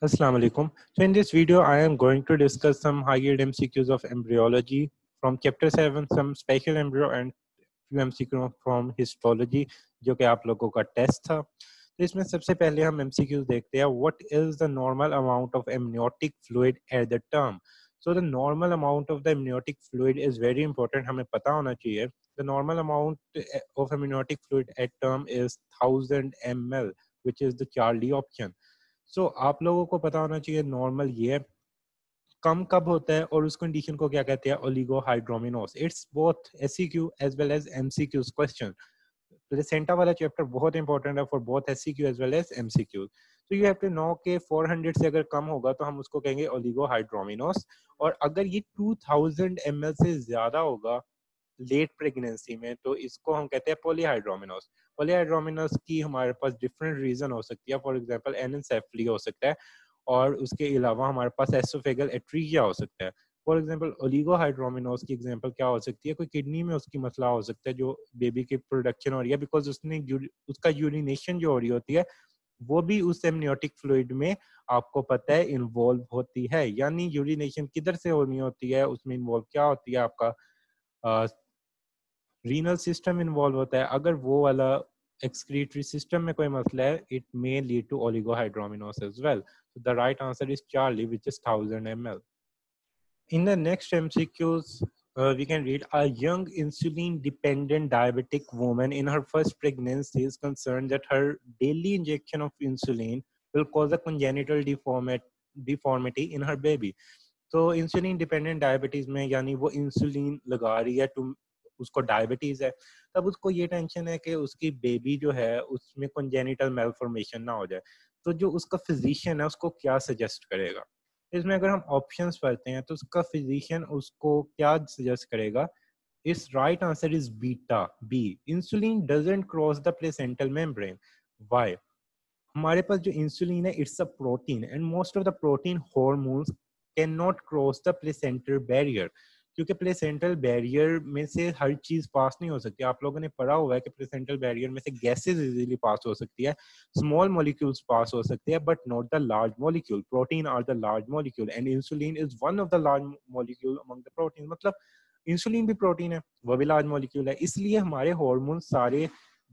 Assalamu alaikum. So in this video, I am going to discuss some high-yield MCQs of embryology from chapter 7, some special embryo and few MCQ from histology जो कि आप लोगों का test था. तो इसमें सबसे पहले हम MCQs देखते हैं. What is the normal amount of amniotic fluid at the term? So the normal amount of the amniotic fluid is very important. हमें पता होना चाहिए. The normal amount of amniotic fluid at term is 1000 ml, which is the Charlie option. सो आप लोगों को पता होना चाहिए नॉर्मल ये कम कब होता है और उस कंडीशन को क्या कहते हैं oligohydramnios. It's both SCQ as well as MCQs question. Placenta वाला चैप्टर बहुत इंपॉर्टेंट है for both SCQ as well as MCQ. तो यू हैव टू नो के 400 से अगर कम होगा तो हम उसको कहेंगे ओलिगोहाइड्रोमिनोस, और अगर ये 2000 ml से ज्यादा होगा लेट प्रेगनेंसी में तो इसको हम कहते हैं पॉलीहाइड्रोमिनोस. पॉलीहाइड्रोमिनोस की हमारे पास डिफरेंट रीजन हो सकती है. फॉर एग्जांपल एनेंसेफली हो सकता है, और उसके अलावा हमारे पास एसोफेगल एट्रीजिया हो सकता है. फॉर एग्जांपल ओलिगोहाइड्रोमिनोस की एग्जांपल क्या हो सकती है, कोई किडनी में उसकी मसला हो सकता है जो बेबी की प्रोडक्शन हो रही है, बिकॉज उसने उसका यूरिनेशन जो हो रही होती है वो भी उस एमनियोटिक फ्लूइड में आपको पता है इन्वॉल्व होती है. यानी यूरिनेशन किधर से होनी होती है, उसमें इन्वॉल्व क्या होती है, आपका रीनल सिस्टम इन्वॉल्व होता है. अगर वो वाला एक्सक्रीटरी सिस्टम में कोई मसला है, it may lead to oligohydramnios as well. So the right answer is Charlie, which is 1000 ml. In the next MCQs, we can read a young insulin-dependent diabetic woman in her first pregnancy is concerned that her daily injection of insulin will cause a congenital deformity in her baby. तो insulin dependent diabetes में यानी वो insulin लगा रही है to, उसको diabetes है, तब उसको ये टेंशन है कि उसकी बेबी जो है उसमें कंजेनिटल मेलफॉर्मेशन ना हो जाए. तो जो उसका फिजिशियन है उसको क्या सजेस्ट करेगा. इसमें अगर हम ऑप्शंस पढ़ते हैं तो उसका फिजिशियन उसको क्या सजेस्ट करेगा. इस right answer is beta B. Insulin doesn't cross the placental membrane. Why? हमारे पास जो इंसुलिन है it's a protein, and most of the protein hormones can not cross the placental barrier, क्योंकि प्लेसेंटल बैरियर में से हर चीज पास नहीं हो सकती. आप लोगों ने पढ़ा हुआ है कि प्लेसेंटल बैरियर में से गैसेस इजीली पास हो सकती है, स्मॉल मॉलिक्यूल्स पास हो सकते हैं, but not the large molecule. Protein are the large molecule and insulin is one of the large molecule among the protein. मतलब इंसुलिन भी प्रोटीन है, वो भी लार्ज मॉलिक्यूल है. इसलिए हमारे हार्मोन सारे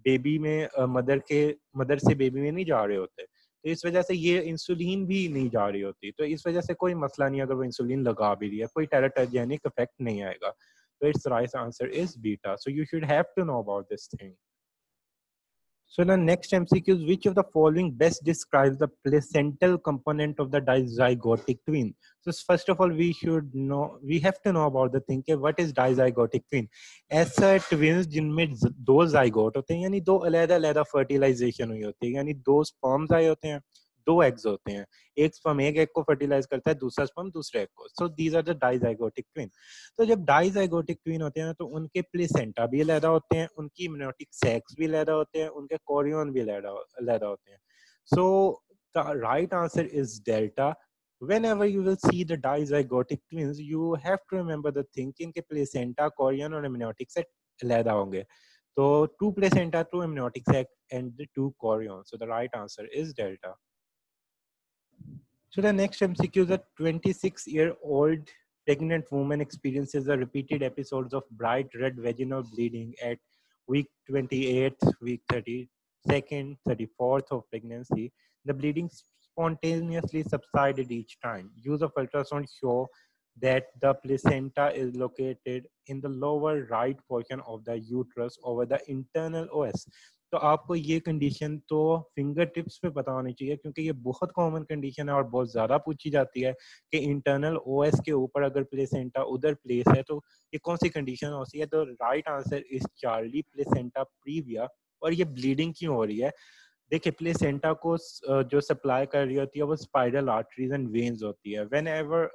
बेबी में मदर से बेबी में नहीं जा रहे होते, तो इस वजह से ये इंसुलिन भी नहीं जा रही होती. तो इस वजह से कोई मसला नहीं, अगर वो इंसुलिन लगा भी रही है कोई टेराटोजेनिक इफेक्ट नहीं आएगा. तो it's right answer is beta. So you should have to know about this thing. So the next MCQ is, which of the following best describes the placental component of the dizygotic twin? So first of all, we have to know about the thing कि what is dizygotic twin. ऐसा twins जिनमें दो zygote होते हैं, यानी दो अलग-अलग fertilization हुई होती है, यानी दो sperms आए होते हैं, दो eggs होते हैं. एक sperm एक egg को fertilize करता है, दूसरा sperm दूसरे egg को. So these are the dizygotic twin. तो जब डाइजाइगोटिक ट्विन होते हैं ना तो उनके प्लेसेंटा भी अलग होते हैं, उनकी इम्यूनोटिक सेक्स भी अलग होते हैं, उनके कोरियन भी अलग होते हैं. सो the right answer is delta. whenever you will see the dizygotic twins you have to remember the thinking के प्लेसेंटा कोरियन और इम्यूनोटिक सेट अलग होंगे. तो two placenta two amniotic sac and the two chorion. So the right answer is delta. So the next MCQ is, a 26-year-old pregnant woman experiences the repeated episodes of bright red vaginal bleeding at week 28, week 32nd, 34th of pregnancy. The bleeding spontaneously subsided each time. Use of ultrasound show that the placenta is located in the lower right portion of the uterus over the internal OS. तो आपको ये condition तो finger tips पे पता होनी चाहिए, क्योंकि ये बहुत कॉमन कंडीशन है और बहुत ज़्यादा पूछी जाती है कि इंटरनल ओएस के ऊपर अगर प्लेसेंटा उधर प्लेस है तो ये कौन सी कंडीशन होती है. तो right answer is Charlie placenta previa. और ये ब्लीडिंग क्यों हो रही है. देखिए प्लेसेंटा को जो सप्लाई कर रही होती है वो स्पाइरल आर्टरीज एंड वेन्स होती है. व्हेन एवर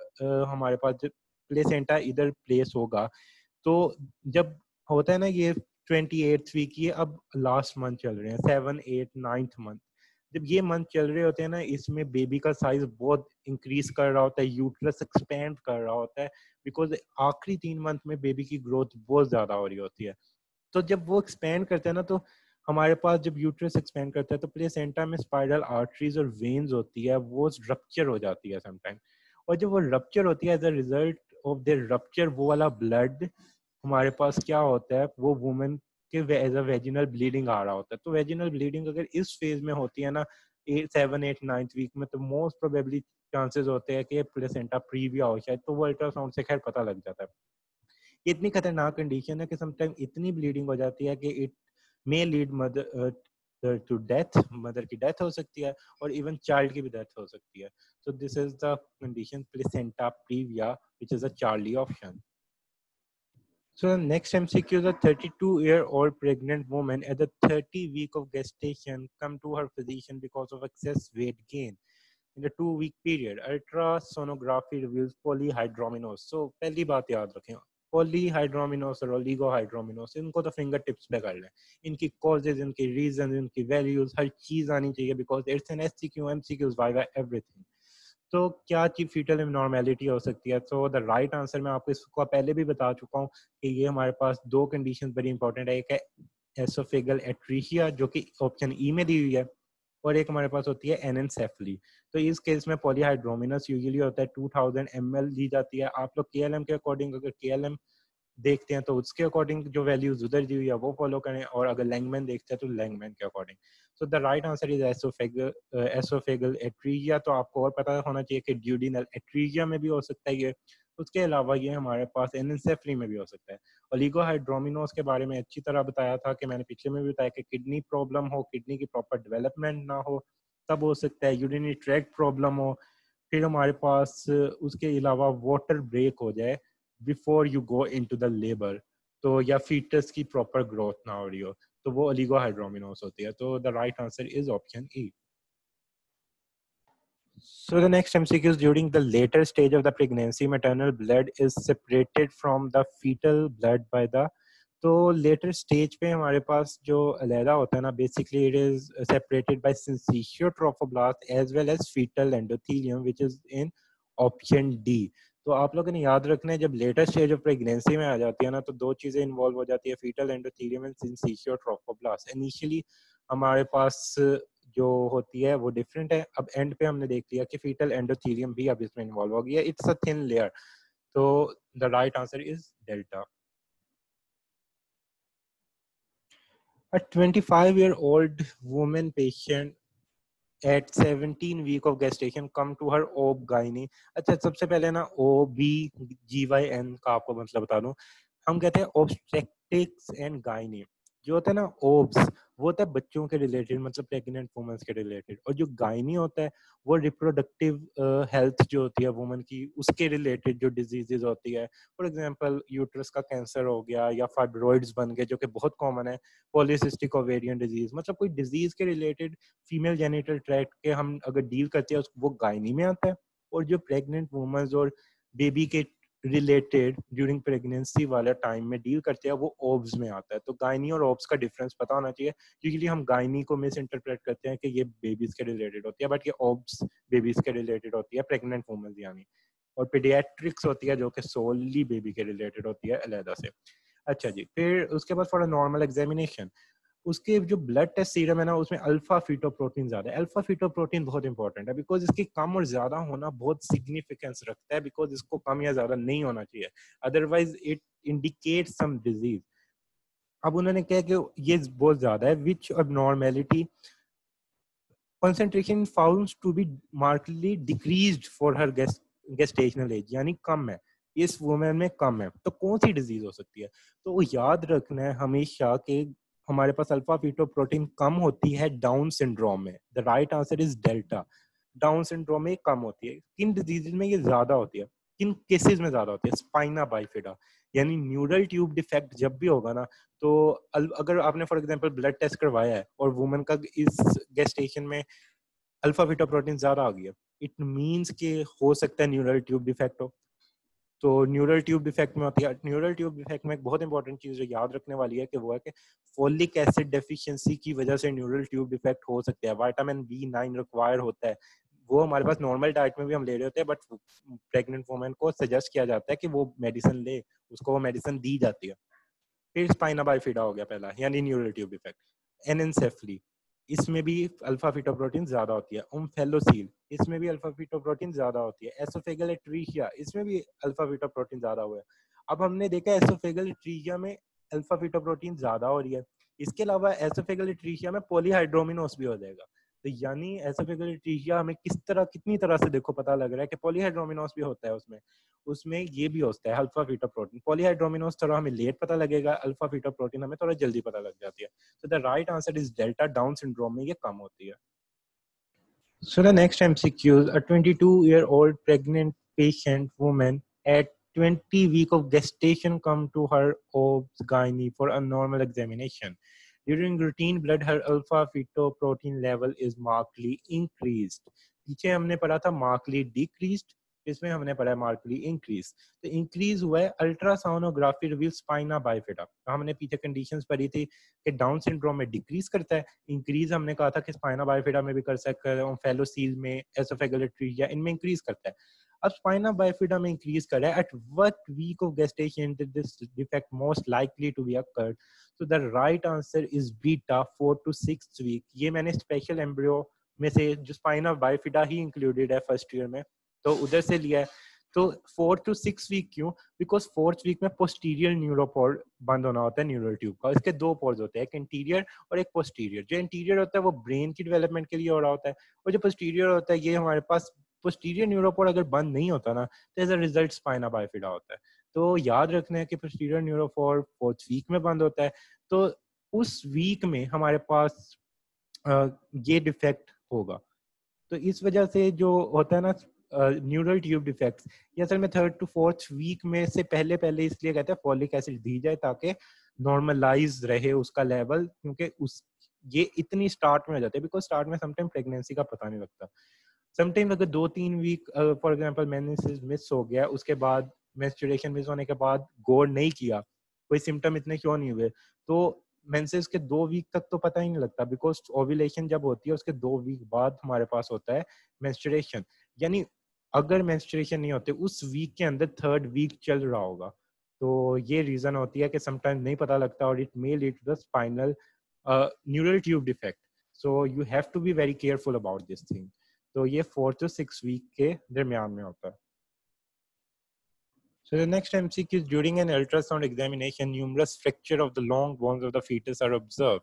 हमारे पास प्लेसेंटा इधर प्लेस होगा तो जब होता है ना ये 28th वीक, ये अब लास्ट मंथ चल रहे हैं, 7, 8, 9th मंथ. जब ये मंथ चल रहे होते हैं ना इसमें बेबी का साइज बहुत इंक्रीज कर रहा होता है, यूट्रस एक्सपेंड कर रहा होता है, बिकॉज आखिरी 3 मंथ में बेबी की ग्रोथ बहुत ज्यादा हो रही होती है. तो जब वो एक्सपेंड करते हैं ना तो हमारे पास जब यूट्रस एक्सपेंड करता है तो प्लेसेंटा में स्पाइरल आर्टरीज और वेन्स होती है, वो रप्चर हो जाती है समटाइम, और जब वो रप्चर होती है as a result of the rupture वो वाला ब्लड हमारे पास क्या होता है, वो वुमेन के एज अ वेजिनल ब्लीडिंग आ रहा होता है। तो वेजिनल ब्लीडिंग अगर इस फेज में होती है ना 7, 8, 9th वीक में, तो मोस्ट प्रोबेबली चांसेस होते हैं कि प्लेसेंटा प्रीविया हो शायद, तो वो अल्ट्रासाउंड से खैर पता लग जाता है। ये इतनी खतरनाक कंडीशन है कि समटाइम इतनी ब्लीडिंग हो जाती है कि it may lead mother to death, mother की डेथ हो सकती है, और इवन चाइल्ड की भी डेथ हो सकती है। So this is the condition placenta previa which is a Charlie option. So the next MCQ is a 32-year-old pregnant woman at the 30 week of gestation come to her physician because of excess weight gain. In the 2 week period, ultrasonography reveals polyhydramnios. So पहली बात याद रखें, polyhydramnios और oligohydramnios इनको तो finger tips पे कर लें. इनकी causes, इनकी reasons, इनकी values हर चीज आनी चाहिए because it's an SCQ, MCQs, viva, everything. तो क्या चीज फीटल नॉर्मेलिटी हो सकती है? तो द राइट आंसर मैं आपको इसको पहले भी बता चुका हूँ कि ये हमारे पास दो कंडीशन बड़ी इंपॉर्टेंट है. एक है एसोफेगल एट्रीशिया जो कि ऑप्शन ई में दी हुई है, और एक हमारे पास होती है एनेंसेफली. तो इस केस में पॉलीहाइड्रोमिनस यूजुअली होता है 2000 ml दी जाती है. आप लोग केएलएम के अकॉर्डिंग अगर केएलएम देखते हैं तो उसके अकॉर्डिंग जो वैल्यूज उधर दी हुई है वो फॉलो करें, और अगर लैंगमैन देखते हैं तो लैंगमैन के according. So the right answer is oesophageal atresia. तो आपको और पता होना चाहिए कि ड्यूडिनल एट्रीजिया में भी हो सकता है ये. उसके अलावा ये हमारे पास एनेंसेफली में भी हो सकता है. ओलिगोहाइड्रोमिनोस के बारे में अच्छी तरह बताया था कि मैंने पिछले में भी बताया कि किडनी प्रॉब्लम हो, किडनी की प्रॉपर डेवलपमेंट ना हो तब हो सकता है. यूरिनरी ट्रैक्ट प्रॉब्लम हो, फिर हमारे पास उसके अलावा वाटर ब्रेक हो जाए before you go into the labour, तो या फीटस की प्रॉपर ग्रोथ ना हो रही हो, तो वो ओलिगोहाइड्रोमिनोस होती है. तो the right answer is option E. So the next MCQ is during the later stage of the pregnancy, maternal blood is separated from the fetal blood by the. तो लेटर स्टेज पे हमारे पास जो अलैदा होता है ना, basically it is separated by syncytiotrophoblast as well as fetal endothelium which is in option D. तो आप लोगों ने याद रखना है जब लेटर स्टेज ऑफ प्रेगनेंसी में आ जाती है ना, तो दो चीजें इन्वॉल्व हो जाती है, fetal endothelium and syncytiotrophoblast. Initially हमारे पास जो होती है वो डिफरेंट है. अब एंड पे हमने देख लिया कि फीटल एंडोथेलियम भी अब इसमें इन्वॉल्व हो गया. It's a thin layer. तो the right answer is delta. A 25-year-old woman patient at 17 week of gestation come to her OB-GYN. अच्छा, सबसे पहले ना OB-GYN का आपको मतलब बता दूं. हम कहते हैं ऑब्स्टेट्रिक्स एंड गायनी. जो होता है ना ओब्स, वो होता है बच्चों के रिलेटेड, मतलब प्रेग्नेंट वुमेन्स के रिलेटेड, और जो गायनी होता है वो रिप्रोडक्टिव हेल्थ जो होती है वुमेन की उसके रिलेटेड जो डिजीजेज होती है. फॉर एग्जांपल यूट्रस का कैंसर हो गया या फाइब्रॉइड्स बन गए जो कि बहुत कॉमन है, पॉलीसिस्टिक ओवेरियन डिजीज, मतलब कोई डिजीज के रिलेटेड फीमेल जेनिटल ट्रैक्ट के हम अगर डील करते हैं वो गायनी में आता है. और जो प्रेग्नेंट वुमेन्स और बेबी के रिलेटेड ड्यूरिंग प्रेगनेंसी वाले टाइम में डील करते हैं वो ओब्स में आता है. तो गायनी और ओब्स का डिफरेंस पता होना चाहिए, क्योंकि हम गायनी को मिस इंटरप्रेट करते हैं कि ये बेबीज के रिलेटेड होती है, बट ये ओब्स बेबीज के रिलेटेड होती है, प्रेग्नेंट वुमेन यानी. और पीडियाट्रिक्स होती है जो कि सोली बेबी के रिलेटेड होती है अलहदा से. अच्छा जी, फिर उसके बाद फॉर नॉर्मल एग्जामिनेशन उसके जो ब्लड टेस्ट सीरम है ना उसमें अल्फा फीटोप्रोटीन ज्यादा है. अल्फा फीटोप्रोटीन बहुत इंपॉर्टेंट है बिकॉज इसकी कम और ज्यादा होना बहुत सिग्निफिकेंस रखता है, बिकॉज इसको कम या ज्यादा नहीं होना चाहिए, otherwise it indicate some disease. अब उन्होंने कहा कि ये बहुत ज्यादा है, विच abnormality concentration found to be markedly decreased for her gestational age, यानी कम है इस वुमेन में, कम है. तो कौन सी डिजीज हो सकती है? तो वो याद रखना है हमेशा कि हमारे पास अल्फा फीटोप्रोटीन कम होती है डाउन सिंड्रोम में. The right answer is delta. Down syndrome में कम होती है. किन डिजीज में ये ज्यादा होती है, किन केसेस में ज्यादा होती है? स्पाइना बाइफिडा, यानी न्यूरल ट्यूब डिफेक्ट जब भी होगा ना, तो अगर आपने फॉर एग्जांपल ब्लड टेस्ट करवाया है और वुमेन का इस गेस्टेशन में अल्फा बीटा प्रोटीन ज्यादा आ गया, इट मींस कि हो सकता है न्यूरल ट्यूब डिफेक्ट हो. तो न्यूरल ट्यूब डिफेक्ट में होती है. न्यूरल ट्यूब डिफेक्ट में एक बहुत इंपॉर्टेंट चीज जो याद रखने वाली है कि वो है कि फोलिक एसिड डेफिशिएंसी की वजह से न्यूरल ट्यूब डिफेक्ट हो सकता है. विटामिन B9 रिक्वायर होता है, वो हमारे पास नॉर्मल डाइट में भी हम ले रहे होते हैं, बट प्रेग्नेंट वुमेन को सजेस्ट किया जाता है कि वो मेडिसिन ले, उसको वो मेडिसिन दी जाती है. फिर स्पाइना बाइफिडा हो गया पहला, यानी न्यूरल ट्यूब डिफेक्ट. एनेंसेफली, इसमें भी अल्फा फीटोप्रोटीन ज्यादा होती है। ओम्फेलोसील, इसमें भी अल्फा फीटोप्रोटीन ज्यादा होती है। एसोफेगल एट्रीशिया, इसमें भी अल्फा फीटोप्रोटीन ज्यादा हुआ है। अब हमने देखा एसोफेगल एट्रीशिया में अल्फा फीटोप्रोटीन ज्यादा हो रही है, इसके अलावा एसोफेगल एट्रीशिया में पॉलीहाइड्रोमिनोस भी हो जाएगा। तो यानी एसोफेगल एट्रीशिया हमें कितनी तरह से देखो पता लग रहा है कि पॉलीहाइड्रोमिनोस भी होता है उसमें, उसमें ये भी होता है अल्फा फीटोप्रोटीन। पॉलीहाइड्रोमिनोस थोड़ा हमें लेट पता लगेगा, अल्फा फीटोप्रोटीन हमें थोड़ा जल्दी पता लग जाती है। So the right answer is delta। Down syndrome में ये कम होती है। So the next MCQ is a 22-year-old pregnant patient woman at 20 week of gestation come to her OBS-gynae for a normal examination. During routine blood, her alpha fetoprotein level is markedly increased. पीछे हमने पढ़ा था markedly decreased, इसमें हमने पढ़ा है markedly increased। तो increase हुआ है, अल्ट्रासोनोग्राफी रिवील स्पाइना बाइफिडा। तो हमने पीछे कंडीशंस पढ़ी थी कि डाउन सिंड्रोम में डिक्रीज करता है, इंक्रीज हमने कहा था कि स्पाइना बाइफिडा में भी कर सकता है, फेलोसील में, एसोफेगल एट्रीशिया इनमें इंक्रीज करता है। अब स्पाइना बाइफिडा में इंक्रीज कर रहा है, at what week of gestation did this defect most likely to be occurred? So the right answer is beta, 4 to 6 week। ये मैंने स्पेशल एम्ब्रियो में से जो स्पाइना बाइफिडा ही इंक्लूडेड है फर्स्ट ईयर में, तो उधर से लिया है। तो 4 to 6 वीक क्यों? बिकॉज फोर्थ वीक में पोस्टीरियर न्यूरोपोर बंद होना होता है न्यूरल ट्यूब का। इसके दो पोर्स होते हैं, एक इंटीरियर और एक पोस्टीरियर। जो इंटीरियर होता है वो ब्रेन की डेवलपमेंट के लिए हो रहा होता है, और जो पोस्टीरियर होता है ये हमारे पास पोस्टीरियर न्यूरोपोर अगर बंद नहीं होता ना तो as a result spina bifida होता है। तो याद रखना है कि पोस्टीरियर न्यूरोपोर फोर्थ वीक में बंद होता है, तो उस वीक में हमारे पास ये डिफेक्ट होगा। तो इस वजह से जो होता है ना न्यूरल ट्यूब डिफेक्ट्स, ये असल में थर्ड टू फोर्थ वीक में से पहले पहले इसलिए कहते हैं फॉलिक एसिड दी जाए ताकि नॉर्मलाइज रहे उसका लेवल, क्योंकि उस ये इतनी स्टार्ट में हो जाते हैं, बिकॉज स्टार्ट में समटाइम प्रेगनेंसी का पता नहीं लगता। समटाइम अगर 2-3 week for example menses miss हो गया, उसके बाद मेंस्ट्रुएशन मिस होने के बाद गौर नहीं किया कोई सिम्टम इतने क्यों नहीं हुए, तो मेंसेस के 2 वीक तक तो पता ही नहीं लगता, बिकॉज ओव्यूलेशन जब होती है उसके 2 वीक बाद हमारे पास होता है मेंस्ट्रुएशन। यानी अगर मेंस्ट्रुएशन नहीं होते उस वीक के अंदर थर्ड वीक चल रहा होगा, तो ये रीजन होती है कि समटाइम नहीं पता लगता, और it may lead to the spinal neural tube defect. So you have to be very careful about this thing. तो ये 4 to 6 वीक के दरमियान में होता है। So the next MCQ is during an ultrasound examination, numerous fracture of the long bones of the fetus are observed.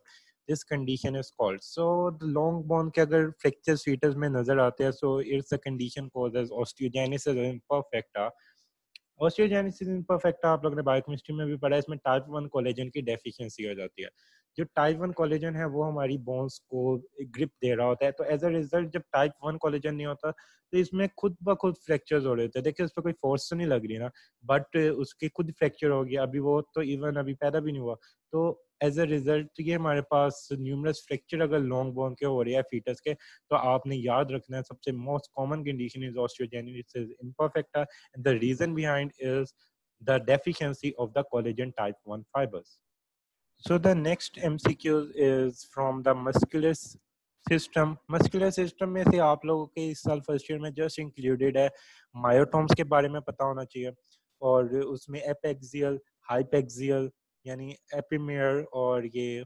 This condition is called. So the long bone के अगर fractures fetus में नजर आते हैं, so it's a condition called as osteogenesis imperfecta। Osteogenesis imperfecta आप लोगों ने biochemistry में भी पढ़ा है, इसमें टाइप 1 कोलेजन की डेफिशिएंसी हो जाती है। जो टाइप 1 कोलेजन है वो हमारी बोन्स को ग्रिप दे रहा होता है, तो एज अ रिजल्ट जब टाइप 1 कोलेजन नहीं होता तो इसमें खुद ब खुद फ्रैक्चर्स हो रहे होते हैं। देखिए उस पर कोई फोर्स तो नहीं लग रही ना, बट उसके खुद फ्रैक्चर हो गया, अभी वो तो इवन अभी पैदा भी नहीं हुआ, तो एज अ रिजल्ट ये हमारे पास न्यूमरस फ्रैक्चर अगर लॉन्ग बोन के हो रहे हैं फीटस के, तो आपने याद रखना है सबसे most common condition is osteogenesis imperfecta, and the reason behind is the deficiency of the collagen type 1 fibers. So the next MCQ is from the muscular system। muscular system में से आप लोगों के इस साल फर्स्ट ईयर में just included है myotomes के बारे में पता होना चाहिए, और उसमें एपेक्सियल, हाइपेक्सियल यानी एपिमियर और ये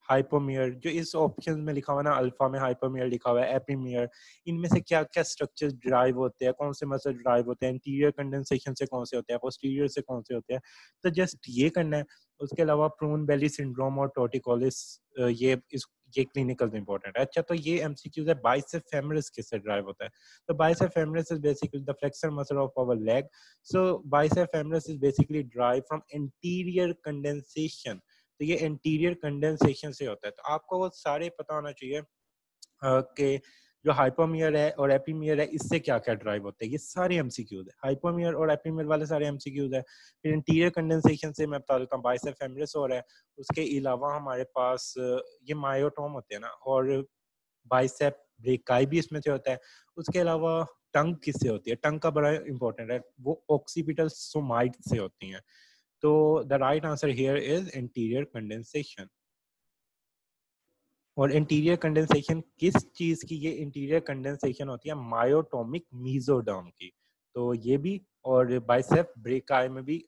हाइपोमियर, जो इस ऑप्शन में लिखा हुआ ना अल्फा में हाइपोमियर लिखा हुआ है एपिमियर, इनमें से क्या क्या स्ट्रक्चर्स ड्राइव होते हैं, कौन से मसल ड्राइव होते हैं, इंटीरियर कंडेंसेशन से कौन से होते हैं, पोस्टीरियर से कौन से होते हैं, तो जस्ट ये करना है। उसके अलावा प्रून बेली सिंड्रोम और टोटिकोलिस, ये क्लिनिकल इंपॉर्टेंट है। अच्छा, तो ये एमसीक्यूज है बाइसेप फेमोरिस किससे ड्राइव होता है? तो bicep femoris is basically the flexor muscle of our leg. So bicep femoris is basically drive from interior condensation. तो ये इंटीरियर कंडेंसेशन से होता है। तो आपको वो सारे पता होना चाहिए कि जो हाइपोमियर है और एपीमियर है इससे क्या क्या ड्राइव होते हैं, ये सारे एमसीक्यूज है। हाइपोमियर और एपीमियर वाले सारे एमसीक्यूज है। फिर इंटीरियर कंडेंसेशन से मैं बता देता हूँ बाइसेप फेमोरिस हो रहा है, उसके अलावा हमारे पास ये मायोटोम होते हैं ना, और बाइसेप ब्रेकाई भी इसमें से होता है। उसके अलावा टंग किससे होती है? टंग का बड़ा इंपॉर्टेंट है, वो ऑक्सीपिटल सोमाइट से होती हैं। तो the right answer here is interior condensation. और इंटीरियर कंडेंसेशन किस चीज की? ये इंटीरियर कंडेंसेशन होती है मायोटोमिक मीजोडर्म की। तो ये भी, और बाइसेप ब्रेकाई में भी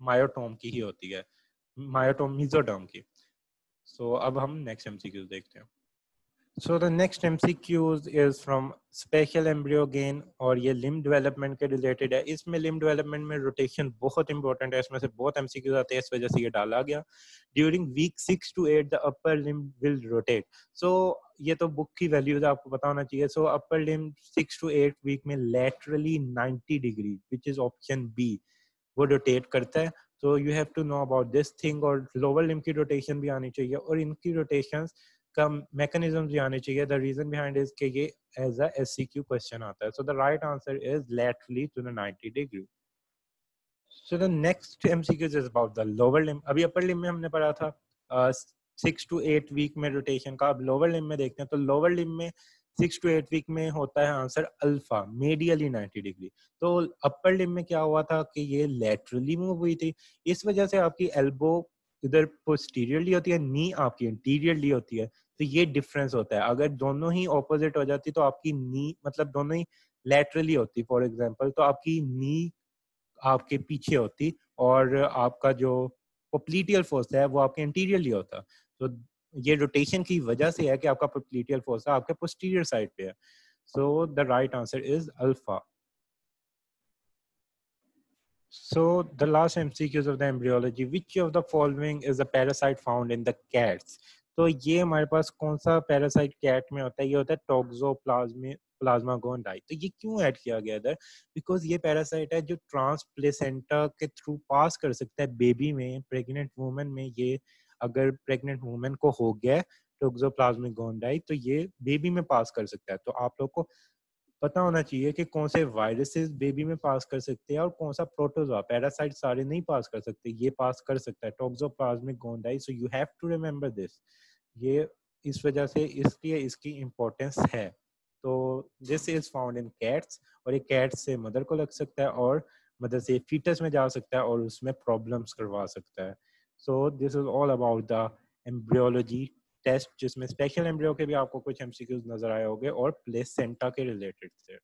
मायोटोम की ही होती है, मायोटोम मीजोडर्म की। सो अब हम नेक्स्ट एमसीक्यूज देखते हैं. So the next MCQs is from special embryo gain और ये limb development के related है. इसमें limb development में rotation बहुत important है. इसमें से बहुत MCQs आते हैं, इस वजह से ये डाला गया. During week 6 to 8 the upper limb will rotate. So ये तो बुक की वैल्यूज आपको पता होना चाहिए. So upper limb 6 to 8 week में laterally 90 degree which is option B वो रोटेट करता है. तो you have to know about this thing. और लोअर लिम्ब की रोटेशन भी आनी चाहिए और इनकी रोटेशंस का मैकेनिज्म भी आने चाहिए. द रीजन बिहाइंड इज कि ये एज अ एससीक्यू क्वेश्चन आता है. So the right answer is laterally to the 90 degree. So the next MCQ is about the lower limb. अभी अपर लिम्ब में हमने पढ़ा था 6 to 8 वीक में रोटेशन का. अब लोअर लिम्ब में देखते हैं. तो लोअर लिम्ब में 6 to 8 वीक में होता है आंसर अल्फा मेडियली 90 डिग्री. तो अपर लिम्ब में क्या हुआ था कि ये लेटरली मूव हुई थी. इस वजह से आपकी एल्बो इधर पोस्टीरियरली होती है, नी आपकी इंटीरियरली होती है. तो ये डिफरेंस होता है. अगर दोनों ही ऑपोजिट हो जाती तो आपकी नी मतलब दोनों ही लेटरली होती फॉर एग्जांपल, तो आपकी नी आपके पीछे होती और आपका जो पोप्लीटियल फोर्स है वो आपके इंटीरियरली होता. तो ये रोटेशन की वजह से है कि आपका पोप्लीटियल फोर्स है आपके पोस्टीरियर साइड पे है. So the right answer is alpha. So the last MCQs of the embryology, which of the following is a parasite found in the cats? तो ये हमारे पास कौन सा पैरासाइट कैट में होता है? ये होता है टॉक्सोप्लाज्मा गोंडाई. तो ये क्यों ऐड किया गया इधर? बिकॉज ये पैरासाइट है जो ट्रांसप्लेसेंटा के थ्रू पास कर सकता है बेबी में, प्रेग्नेंट वुमेन में. ये अगर प्रेग्नेंट वुमेन को हो गया टॉक्सोप्लाज्मिक गोंडाई तो ये बेबी में पास कर सकता है. तो आप लोग को पता होना चाहिए कि कौन से वायरसेस बेबी में पास कर सकते हैं और कौन सा प्रोटोजोआ. पैरासाइट सारे नहीं पास कर सकते, ये पास कर सकता है toxoplasmic gondii. So you have to remember this. ये इस वजह से इसलिए इसकी इम्पोर्टेंस है. तो this is found in cats और ये कैट्स से मदर को लग सकता है और मदर से फीटस में जा सकता है और उसमें प्रॉब्लम्स करवा सकता है. So this is all about the embryology test जिसमें स्पेशल एम्ब्रियो के भी आपको कुछ एमसीक्यूज नजर आए होंगे और प्लेसेंटा के रिलेटेड थे.